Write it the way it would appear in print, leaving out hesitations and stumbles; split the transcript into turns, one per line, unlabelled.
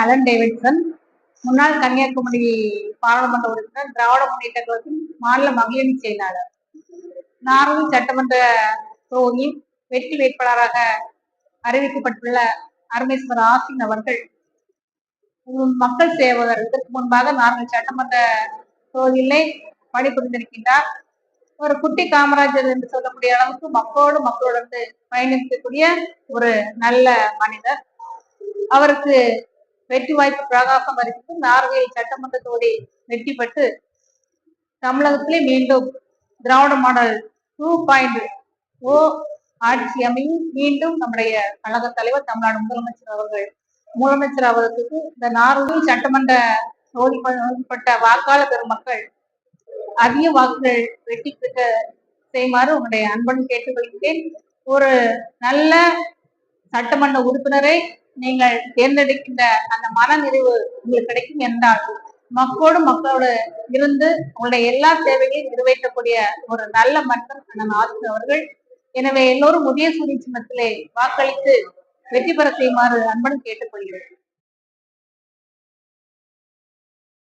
Alan Davidson, முன்னாள் கன்னியாகுமரி பாராளுமன்ற உறுப்பினர், திராவிட முன்னேற்ற கழகத்தின் மாநில மகளிரணி செயலாளர். நார்மல் சட்டமன்ற தொகுதியில் வெற்றி வேட்பாளராக அறிவிக்கப்பட்டுள்ள அருமேஸ்வர் ஆசின் அவர்கள் மக்கள் சேவகர். இதற்கு முன்பாக நார்மல் சட்டமன்ற தொகுதியிலே பணிபுரிந்திருக்கின்றார். ஒரு குட்டி காமராஜர் என்று சொல்லக்கூடிய அளவுக்கு மக்களோடு பயணிக்கக்கூடிய ஒரு நல்ல மனிதர். அவருக்கு வெற்றி வாய்ப்பு பிரகாசம் அறிவித்து நார்வேல் சட்டமன்ற தொகுதி வெற்றி பெற்று தமிழகத்திலே மீண்டும் திராவிட மாடல் 2.0 ஆட்சி அமையும். மீண்டும் நம்முடைய கழக தலைவர் தமிழ்நாடு முதலமைச்சர் அவர்களுக்கு இந்த நார்வேல் சட்டமன்ற தொகுதிப்பட்ட வாக்காளர் பெருமக்கள் அதிக வாக்குகள் வெற்றி பெற்ற செய்யுமாறு உங்களுடைய அன்புடன் கேட்டுக்கொள்கிறேன். ஒரு நல்ல சட்டமன்ற உறுப்பினரை நீங்கள் தேர்ந்தெடுக்கின்ற அந்த மன நிறைவு உங்களுக்கு கிடைக்கும் என்றால் மக்களோடு இருந்து உங்களுடைய எல்லா தேவைகளையும் நிறைவேற்றக்கூடிய ஒரு நல்ல மனிதர் அண்ணன் ஆசிரியர் அவர்கள். எனவே எல்லோரும் உதயசூரிய சின்னத்திலே வாக்களித்து வெற்றி பெற செய்யுமாறு அன்புடன் கேட்டுக்கொள்கிறேன்.